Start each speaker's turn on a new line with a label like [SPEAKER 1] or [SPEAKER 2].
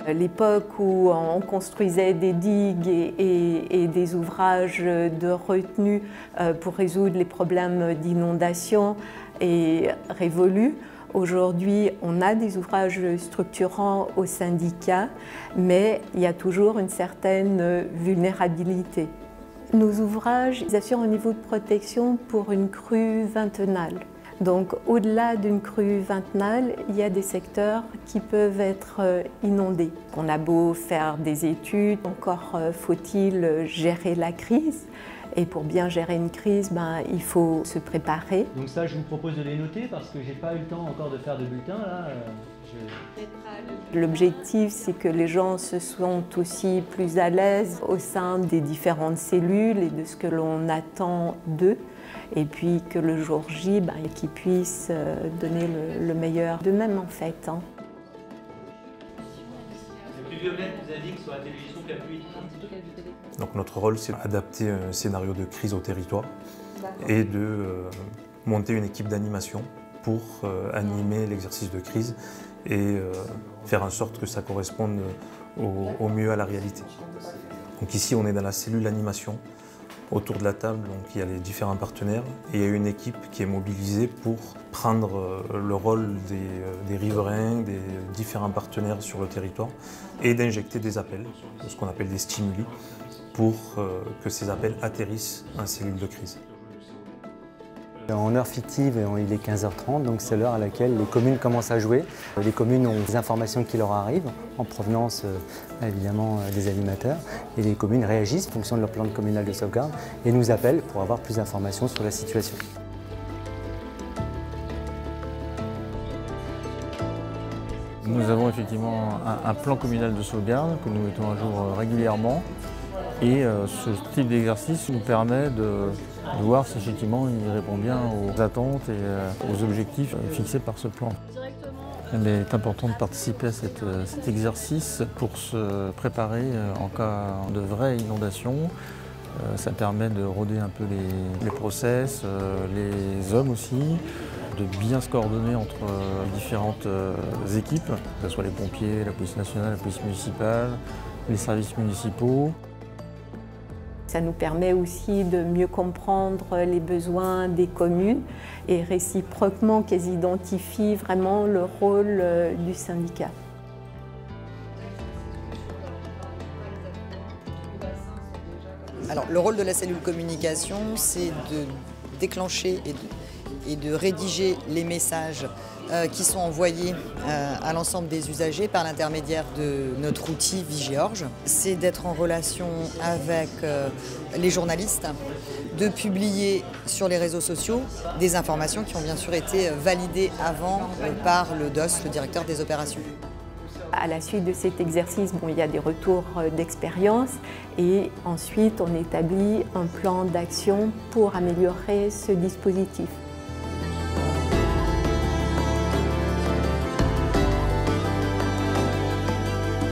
[SPEAKER 1] L'époque où on construisait des digues et des ouvrages de retenue pour résoudre les problèmes d'inondation est révolue. Aujourd'hui, on a des ouvrages structurants au syndicat, mais il y a toujours une certaine vulnérabilité. Nos ouvrages assurent un niveau de protection pour une crue vintennale. Donc, au-delà d'une crue vintennale, il y a des secteurs qui peuvent être inondés. On a beau faire des études, encore faut-il gérer la crise. Et pour bien gérer une crise, il faut se préparer.
[SPEAKER 2] Donc ça, je vous propose de les noter parce que j'ai pas eu le temps encore de faire de bulletin là.
[SPEAKER 1] L'objectif, c'est que les gens se sentent aussi plus à l'aise au sein des différentes cellules et de ce que l'on attend d'eux. Et puis que le jour J, qu'ils puissent donner le meilleur d'eux-mêmes en fait.
[SPEAKER 2] Le plus violette vous a dit que sur la télévision qu'il y a plus.
[SPEAKER 3] Donc notre rôle, c'est d'adapter un scénario de crise au territoire et de monter une équipe d'animation pour animer l'exercice de crise et faire en sorte que ça corresponde au mieux à la réalité. Donc ici, on est dans la cellule animation. Autour de la table, donc, il y a les différents partenaires et il y a une équipe qui est mobilisée pour prendre le rôle des riverains, des différents partenaires sur le territoire et d'injecter des appels, ce qu'on appelle des stimuli, pour que ces appels atterrissent en cellule de crise.
[SPEAKER 4] En heure fictive, il est 15h30, donc c'est l'heure à laquelle les communes commencent à jouer. Les communes ont des informations qui leur arrivent, en provenance évidemment des animateurs, et les communes réagissent en fonction de leur plan communal de sauvegarde et nous appellent pour avoir plus d'informations sur la situation.
[SPEAKER 5] Nous avons effectivement un plan communal de sauvegarde que nous mettons à jour régulièrement. Et ce type d'exercice nous permet de voir si effectivement il répond bien aux attentes et aux objectifs fixés par ce plan. Il est important de participer à cet exercice pour se préparer en cas de vraie inondation. Ça permet de roder un peu les process, les hommes aussi, de bien se coordonner entre les différentes équipes, que ce soit les pompiers, la police nationale, la police municipale, les services municipaux.
[SPEAKER 1] Ça nous permet aussi de mieux comprendre les besoins des communes et réciproquement qu'elles identifient vraiment le rôle du syndicat.
[SPEAKER 6] Alors, le rôle de la cellule communication, c'est de déclencher et de rédiger les messages qui sont envoyés à l'ensemble des usagers par l'intermédiaire de notre outil Vigeorge. C'est d'être en relation avec les journalistes, de publier sur les réseaux sociaux des informations qui ont bien sûr été validées avant par le DOS, le directeur des opérations.
[SPEAKER 1] À la suite de cet exercice, il y a des retours d'expérience et ensuite on établit un plan d'action pour améliorer ce dispositif.